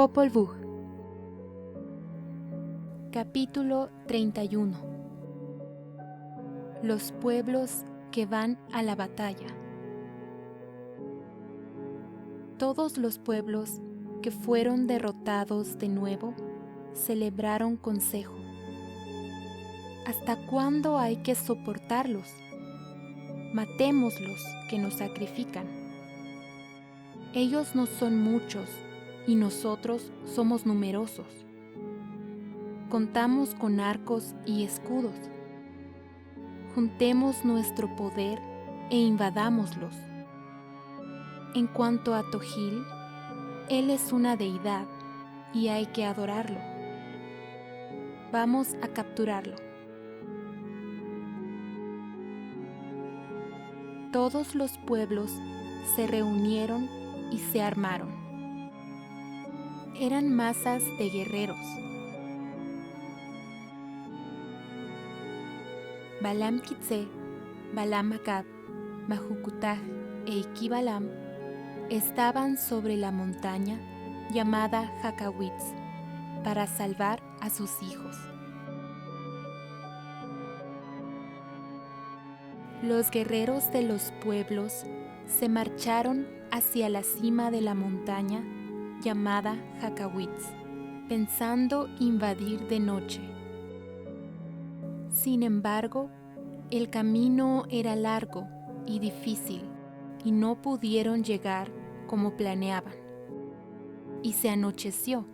Popol Vuh. Capítulo 31. Los pueblos que van a la batalla. Todos los pueblos que fueron derrotados de nuevo celebraron consejo. ¿Hasta cuándo hay que soportarlos? Matémoslos que nos sacrifican. Ellos no son muchos y nosotros somos numerosos. Contamos con arcos y escudos. Juntemos nuestro poder e invadámoslos. En cuanto a Tojil, él es una deidad y hay que adorarlo. Vamos a capturarlo. Todos los pueblos se reunieron y se armaron. Eran masas de guerreros. Balam Quitze, Balam Acab, Majucutaj e Iqui-Balam estaban sobre la montaña llamada Jacawitz para salvar a sus hijos. Los guerreros de los pueblos se marcharon hacia la cima de la montaña llamada Jacawitz, pensando invadir de noche. Sin embargo, el camino era largo y difícil y no pudieron llegar como planeaban. Y se anocheció.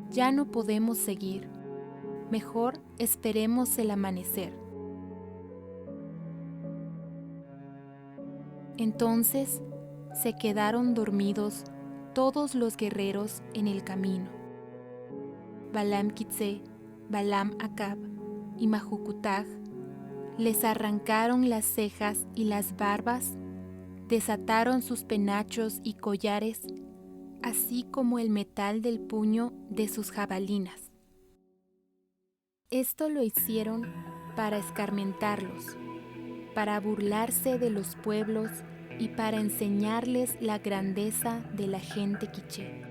Ya no podemos seguir. Mejor esperemos el amanecer. Entonces se quedaron dormidos todos los guerreros en el camino. Balam Quitze, Balam Acab y Majucutaj les arrancaron las cejas y las barbas, desataron sus penachos y collares, así como el metal del puño de sus jabalinas. Esto lo hicieron para escarmentarlos, para burlarse de los pueblos y para enseñarles la grandeza de la gente quiché.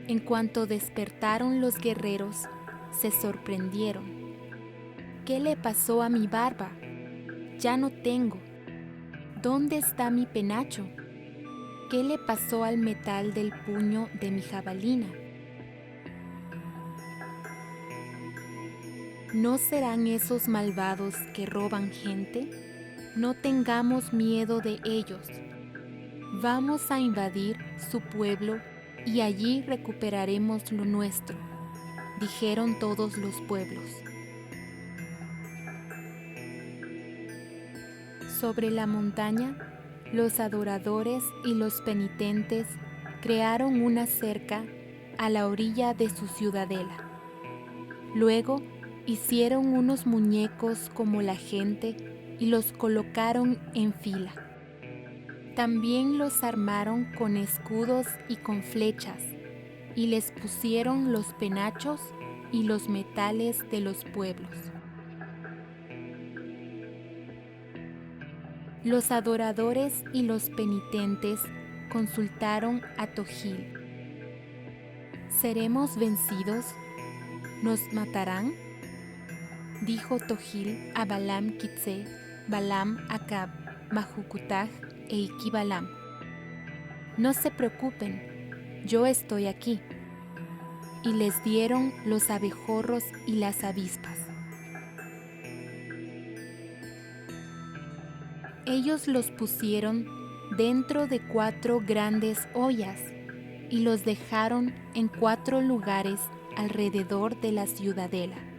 En cuanto despertaron los guerreros, se sorprendieron. ¿Qué le pasó a mi barba? Ya no tengo. ¿Dónde está mi penacho? ¿Qué le pasó al metal del puño de mi jabalina? ¿No serán esos malvados que roban gente? No tengamos miedo de ellos. Vamos a invadir su pueblo y allí recuperaremos lo nuestro, dijeron todos los pueblos. Sobre la montaña, los adoradores y los penitentes crearon una cerca a la orilla de su ciudadela. Luego, hicieron unos muñecos como la gente y los colocaron en fila. También los armaron con escudos y con flechas, y les pusieron los penachos y los metales de los pueblos. Los adoradores y los penitentes consultaron a Tojil. ¿Seremos vencidos? ¿Nos matarán? Dijo Tojil a Balam Quitze, Balam Acab, Majucutaj e Iqui-Balam. No se preocupen, yo estoy aquí. Y les dieron los abejorros y las avispas. Ellos los pusieron dentro de 4 grandes ollas y los dejaron en 4 lugares alrededor de la ciudadela.